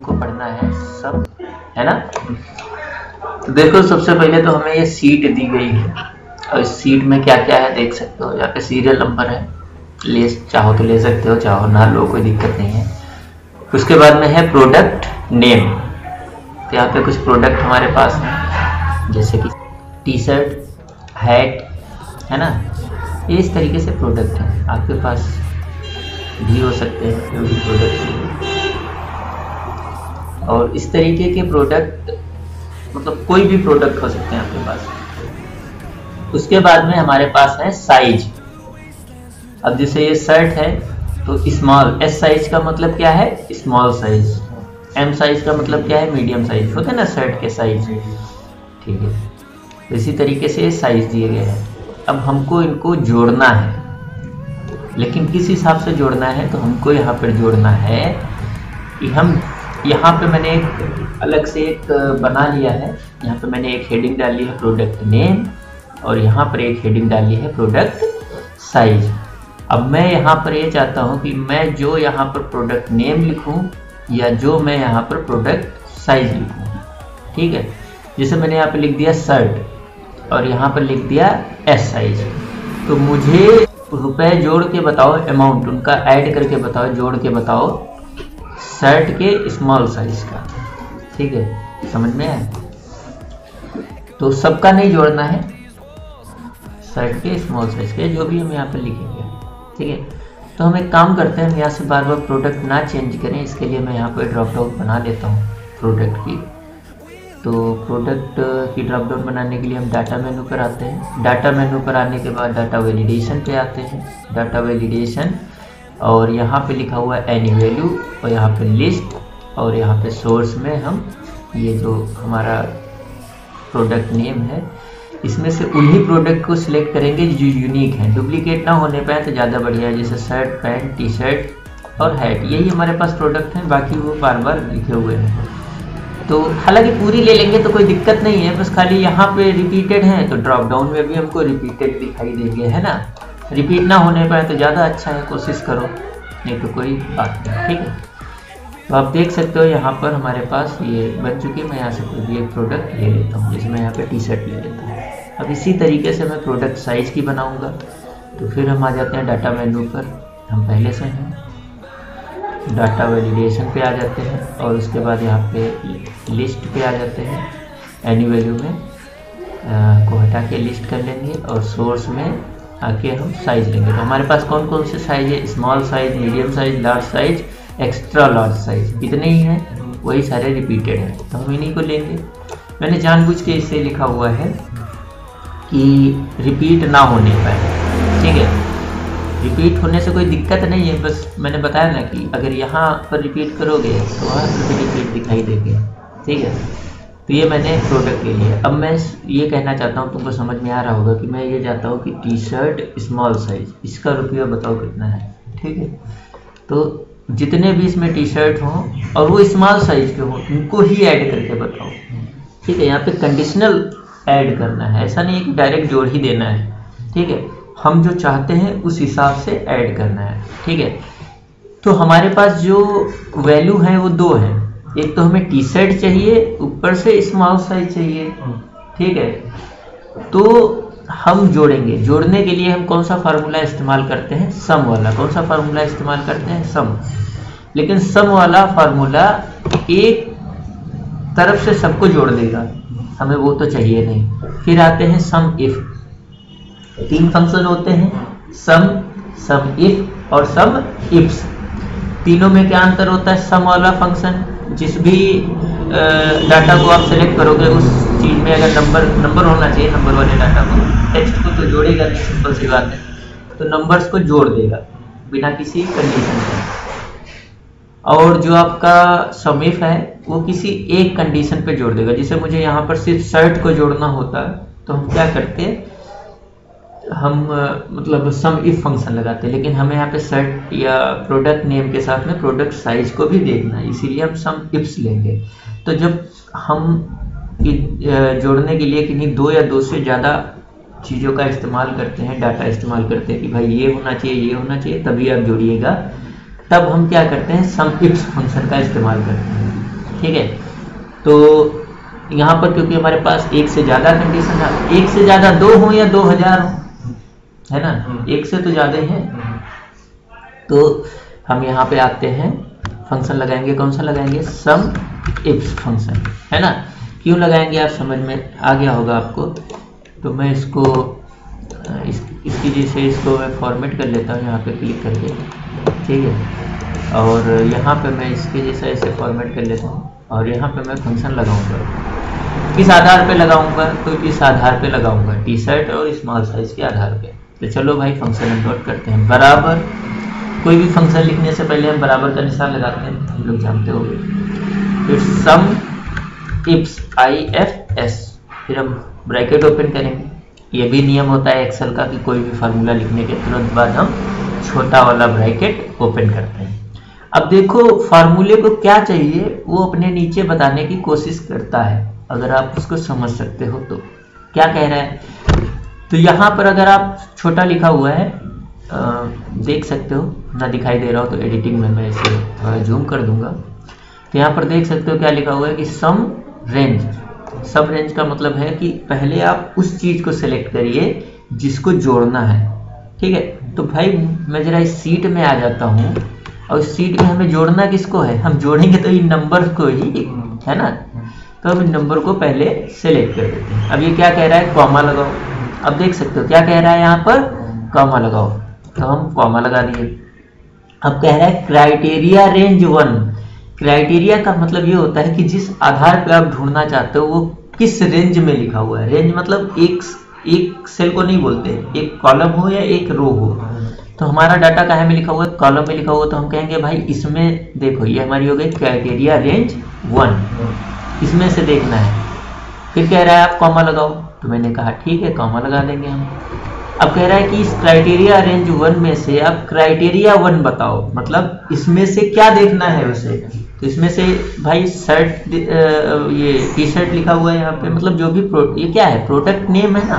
को पढ़ना है सब, है ना। तो देखो सबसे पहले तो हमें ये सीट दी गई है और इस सीट में क्या क्या है देख सकते हो। यहाँ पे सीरियल नंबर है, ले चाहो तो ले सकते हो, चाहो ना लो, कोई दिक्कत नहीं है। उसके बाद में है प्रोडक्ट नेम। तो यहाँ पे कुछ प्रोडक्ट हमारे पास है जैसे कि टी शर्ट, हैट, है ना। ये इस तरीके से प्रोडक्ट है, आपके पास भी हो सकते हैं जो भी प्रोडक्ट। और इस तरीके के प्रोडक्ट मतलब कोई भी प्रोडक्ट हो सकते हैं आपके पास। उसके बाद में हमारे पास है साइज। अब जैसे ये शर्ट है तो स्मॉल, एस साइज का मतलब क्या है स्मॉल साइज, एम साइज का मतलब क्या है मीडियम साइज, होते हैं ना शर्ट के साइज, ठीक है। तो इसी तरीके से साइज दिए गए हैं। अब हमको इनको जोड़ना है, लेकिन किस हिसाब से जोड़ना है, तो हमको यहाँ पर जोड़ना है कि हम यहाँ पे मैंने एक अलग से एक बना लिया है। यहाँ पे मैंने एक हेडिंग डाली है प्रोडक्ट नेम और यहाँ पर एक हेडिंग डाली है प्रोडक्ट साइज। अब मैं यहाँ पर ये चाहता हूँ कि मैं जो यहाँ पर प्रोडक्ट नेम लिखूँ या जो मैं यहाँ पर प्रोडक्ट साइज लिखूँ, ठीक है। जैसे मैंने यहाँ पर लिख दिया शर्ट और यहाँ पर लिख दिया एस साइज, तो मुझे रुपए जोड़ के बताओ, अमाउंट उनका ऐड करके बताओ, जोड़ के बताओ शर्ट के स्मॉल साइज का, ठीक है, समझ में आया। तो सबका नहीं जोड़ना है, शर्ट के स्मॉल साइज के जो भी हम यहाँ पे लिखेंगे, ठीक है। तो हम एक काम करते हैं, यहाँ से बार बार प्रोडक्ट ना चेंज करें, इसके लिए मैं यहाँ पर ड्रॉप डाउन बना लेता हूँ प्रोडक्ट की। तो प्रोडक्ट की ड्रॉप डाउन बनाने के लिए हम डाटा मेनू पर आते हैं। डाटा मेनू पर आने के बाद डाटा वैलिडेशन पे आते हैं। डाटा वैलिडेशन और यहाँ पे लिखा हुआ है एनी वैल्यू और यहाँ पे लिस्ट और यहाँ पे सोर्स में हम ये जो हमारा प्रोडक्ट नेम है इसमें से उन्हीं प्रोडक्ट को सिलेक्ट करेंगे जो यूनिक हैं, डुप्लीकेट ना होने पाए तो ज़्यादा बढ़िया है। जैसे शर्ट, पैंट, टी शर्ट और हैट, यही हमारे पास प्रोडक्ट हैं, बाकी वो बार बार लिखे हुए हैं। तो हालांकि पूरी ले लेंगे तो कोई दिक्कत नहीं है, बस खाली यहाँ पे रिपीटेड है तो ड्रॉप डाउन में भी हमको रिपीटेड दिखाई देंगे, है ना। रिपीट ना होने पाए तो ज़्यादा अच्छा है, कोशिश करो, नहीं तो कोई बात नहीं, ठीक है। तो आप देख सकते हो यहाँ पर हमारे पास ये बन चुकी है। मैं यहाँ से कोई भी एक प्रोडक्ट ले लेता हूँ, जैसे मैं यहाँ पे टी शर्ट ले लेता हूँ। अब इसी तरीके से मैं प्रोडक्ट साइज की बनाऊँगा। तो फिर हम आ जाते हैं डाटा मेनू पर, हम पहले से हैं डाटा वैलिडेशन पे आ जाते हैं और उसके बाद यहाँ पे लिस्ट पे आ जाते हैं। एनी वैल्यू में को हटा के लिस्ट कर लेंगे और सोर्स में आके हम साइज लेंगे। तो हमारे पास कौन कौन से साइज है, small size, medium size, large size, extra large size, इतने ही हैं, वही सारे रिपीटेड हैं, तो हम इन्हीं को लेंगे। मैंने जानबूझ के इसे लिखा हुआ है कि रिपीट ना होने पाए, ठीक है। रिपीट होने से कोई दिक्कत नहीं है, बस मैंने बताया ना कि अगर यहाँ पर रिपीट करोगे तो वहाँ पर भी रिपीट दिखाई देंगे, ठीक है। तो ये मैंने प्रोडक्ट ले लिया। अब मैं ये कहना चाहता हूँ, तुमको समझ में आ रहा होगा कि मैं ये चाहता हूँ कि टी शर्ट स्मॉल साइज, इसका रुपया बताओ कितना है, ठीक है। तो जितने भी इसमें टी शर्ट हों और वो स्मॉल साइज के हों उनको ही ऐड करके बताओ, ठीक है। यहाँ पे कंडीशनल ऐड करना है, ऐसा नहीं है कि डायरेक्ट जोड़ ही देना है, ठीक है। हम जो चाहते हैं उस हिसाब से ऐड करना है, ठीक है। तो हमारे पास जो वैल्यू है वो दो है, एक तो हमें टी शर्ट चाहिए, ऊपर से स्मॉल साइज चाहिए, ठीक है। तो हम जोड़ेंगे, जोड़ने के लिए हम कौन सा फार्मूला इस्तेमाल करते हैं, सम वाला। कौन सा फार्मूला इस्तेमाल करते हैं, सम। लेकिन सम वाला फार्मूला एक तरफ से सबको जोड़ देगा, हमें वो तो चाहिए नहीं। फिर आते हैं सम इफ। तीन फंक्शन होते हैं, सम, सम इफ और सम इफ्स। तीनों में क्या अंतर होता है, सम वाला फंक्शन जिस भी डाटा को आप सेलेक्ट करोगे उस चीज में अगर नंबर होना चाहिए, नंबर वाले डाटा को, टेक्स्ट को तो जोड़ेगा नहीं, सिंपल सी बात है। तो नंबर्स को जोड़ देगा बिना किसी कंडीशन के। और जो आपका सम इफ है वो किसी एक कंडीशन पे जोड़ देगा। जैसे मुझे यहाँ पर सिर्फ शर्ट को जोड़ना होता है तो हम क्या करते हैं, हम मतलब सम इफ फंक्शन लगाते हैं, लेकिन हमें यहाँ पे शर्ट या प्रोडक्ट नेम के साथ में प्रोडक्ट साइज को भी देखना है, इसीलिए हम सम इफ्स लेंगे। तो जब हम जोड़ने के लिए किन्हीं दो या दो से ज़्यादा चीज़ों का इस्तेमाल करते हैं, डाटा इस्तेमाल करते हैं कि भाई ये होना चाहिए, ये होना चाहिए, तभी आप जोड़िएगा, तब हम क्या करते हैं, सम इफ्स फंक्शन का इस्तेमाल करते हैं। ठीक है। तो यहाँ पर क्योंकि हमारे पास एक से ज़्यादा कंडीशन है, एक से ज़्यादा 2 हो या 2000 हो, है ना, एक से तो ज़्यादा ही है। तो हम यहाँ पे आते हैं, फंक्शन लगाएंगे, कौन सा लगाएंगे, सम इफ्स फंक्शन, है ना। क्यों लगाएंगे आप समझ में आ गया होगा आपको। तो मैं इसको इसकी जैसे इसको मैं फॉर्मेट कर लेता हूँ यहाँ पे क्लिक करके, ठीक है। और यहाँ पे मैं इसके जैसा ऐसे फॉर्मेट कर लेता हूँ और यहाँ पे मैं फंक्शन लगाऊंगा। किस आधार पे लगाऊंगा, तो इस आधार पे लगाऊंगा, टी शर्ट और स्मॉल साइज के आधार पे। तो चलो भाई फंक्शन इम्पोर्ट करते हैं। बराबर, कोई भी फंक्शन लिखने से पहले हम बराबर का निशान लगाते हैं, हम लोग जानते होंगे। फिर सम इफ्स IFS, फिर हम ब्रैकेट ओपन करेंगे। ये भी नियम होता है एक्सेल का कि कोई भी फार्मूला लिखने के तुरंत बाद हम छोटा वाला ब्रैकेट ओपन करते हैं। अब देखो फार्मूले को क्या चाहिए वो अपने नीचे बताने की कोशिश करता है, अगर आप उसको समझ सकते हो तो। क्या कह रहा है, तो यहाँ पर अगर आप छोटा लिखा हुआ है, देख सकते हो ना, दिखाई दे रहा हो तो एडिटिंग में मैं इसे थोड़ा जूम कर दूंगा। तो यहाँ पर देख सकते हो क्या लिखा हुआ है कि सम रेंज। सब रेंज का मतलब है कि पहले आप उस चीज को सिलेक्ट करिए जिसको जोड़ना है, ठीक है। तो भाई मैं जरा इस सीट में आ जाता हूँ, और इस सीट में हमें जोड़ना किसको है, हम जोड़ेंगे तो इन नंबर को ही, है ना। तो हम इन नंबर को पहले सिलेक्ट कर देते हैं। अब ये क्या कह रहा है, कॉमा लगाओ। अब देख सकते हो क्या कह रहा है यहाँ पर, कॉमा लगाओ, तो हम कॉमा लगा दिए। अब कह रहा है क्राइटेरिया रेंज 1। क्राइटेरिया का मतलब ये होता है कि जिस आधार पे आप ढूंढना चाहते हो वो किस रेंज में लिखा हुआ है। रेंज मतलब एक सेल को नहीं बोलते, एक कॉलम हो या एक रो हो। तो हमारा डाटा कहाँ में लिखा हुआ है, कॉलम में लिखा हुआ, तो हम कहेंगे भाई इसमें देखो, ये हमारी हो गई क्राइटेरिया रेंज 1, इसमें से देखना है। फिर कह रहा है आप कॉमा लगाओ, तो मैंने कहा ठीक है कॉमा लगा देंगे हम। अब कह रहा है कि इस क्राइटेरिया रेंज 1 में से आप क्राइटेरिया 1 बताओ, मतलब इसमें से क्या देखना है उसे। तो इसमें से भाई शर्ट, ये टी शर्ट लिखा हुआ है यहाँ पे, मतलब जो भी ये क्या है, प्रोडक्ट नेम है ना,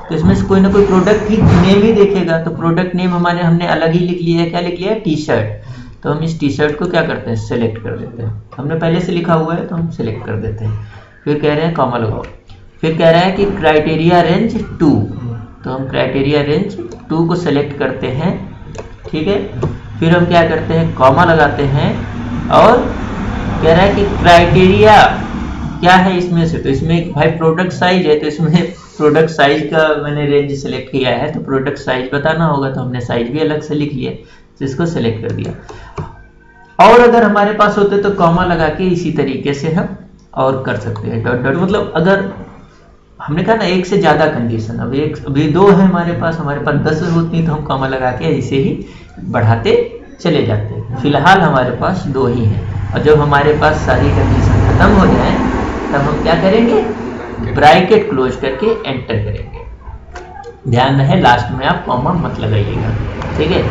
तो इसमें से कोई ना कोई प्रोडक्ट ही नेम ही देखेगा। तो प्रोडक्ट नेम हमने अलग ही लिख लिया है, क्या लिख लिया है, टी शर्ट। तो हम इस टी शर्ट को क्या करते हैं, सेलेक्ट कर देते हैं। हमने पहले से लिखा हुआ है तो हम सेलेक्ट कर देते हैं। फिर कह रहे हैं कॉमा लगाओ। फिर कह रहा है कि क्राइटेरिया रेंज 2, तो हम क्राइटेरिया रेंज 2 को सेलेक्ट करते हैं, ठीक है। फिर हम क्या करते हैं, कॉमा लगाते हैं, और कह रहा है कि क्राइटेरिया क्या है इसमें से, तो इसमें भाई प्रोडक्ट साइज है, तो इसमें प्रोडक्ट साइज का मैंने रेंज सेलेक्ट किया है, तो प्रोडक्ट साइज बताना होगा, तो हमने साइज भी अलग से लिख लिया, तो इसको सेलेक्ट कर दिया। और अगर हमारे पास होते तो कॉमा लगा के इसी तरीके से हम और कर सकते हैं, डॉट डॉट, मतलब अगर हमने कहा ना एक से ज्यादा कंडीशन, अभी 2 है हमारे पास 10 होती तो हम कॉमा लगा के ऐसे ही बढ़ाते चले जाते। फिलहाल हमारे पास 2 ही हैं, और जब हमारे पास सारी कंडीशन खत्म हो जाए तब हम क्या करेंगे, ब्रैकेट क्लोज करके एंटर करेंगे। ध्यान रहे लास्ट में आप कॉमा मत लगाइएगा, ठीक है।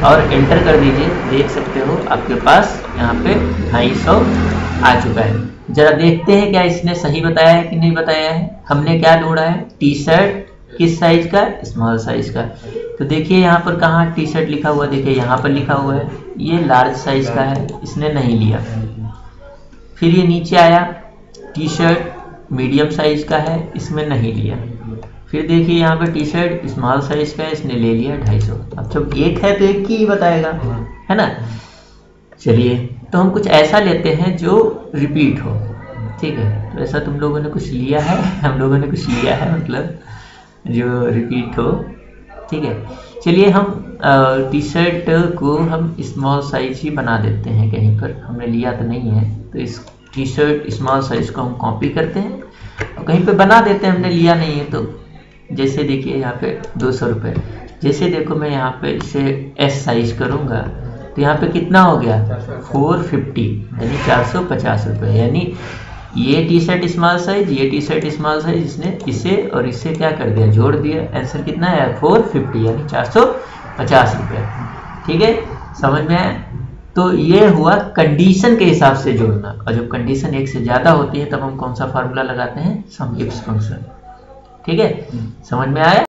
और एंटर कर दीजिए, देख सकते हो आपके पास यहाँ पे 250 आ चुका है। जरा देखते हैं क्या इसने सही बताया है कि नहीं बताया है। हमने क्या ढूंढा है, टी शर्ट किस साइज का, स्मॉल साइज का। तो देखिए यहाँ पर कहाँ टी शर्ट लिखा हुआ, देखिए यहाँ पर लिखा हुआ है ये लार्ज साइज का है, इसने नहीं लिया। फिर ये नीचे आया टी शर्ट मीडियम साइज का है, इसमें नहीं लिया। फिर देखिए यहाँ पे टी शर्ट स्मॉल साइज का है, इसने ले लिया 250। अब जब एक है तो एक की ही बताएगा, है ना। चलिए तो हम कुछ ऐसा लेते हैं जो रिपीट हो, ठीक है। तो ऐसा तुम लोगों ने कुछ लिया है, हम लोगों ने कुछ लिया है, मतलब जो रिपीट हो, ठीक है। चलिए हम टी शर्ट को हम स्मॉल साइज ही बना देते हैं, कहीं पर हमने लिया तो नहीं है, तो इस टी शर्ट स्मॉल साइज को हम कॉपी करते हैं और कहीं पे बना देते हैं, हमने लिया नहीं है। तो जैसे देखिए यहाँ पे 200 रुपये, जैसे देखो मैं यहाँ पे इसे एस साइज करूँगा तो यहाँ पे कितना हो गया 450, यानी 450 रुपये। यानी ये टी शर्ट स्मॉल साइज, ये टी शर्ट स्मॉल साइज, इसने इसे और इससे क्या कर दिया, जोड़ दिया। आंसर कितना है 450, यानी 450 रुपये, ठीक है। समझ में आया। तो ये हुआ कंडीशन के हिसाब से जोड़ना, और जब कंडीशन एक से ज़्यादा होती है तब हम कौन सा फार्मूला लगाते हैं, सम इफ्स फंक्शन, ठीक है। समझ में आया।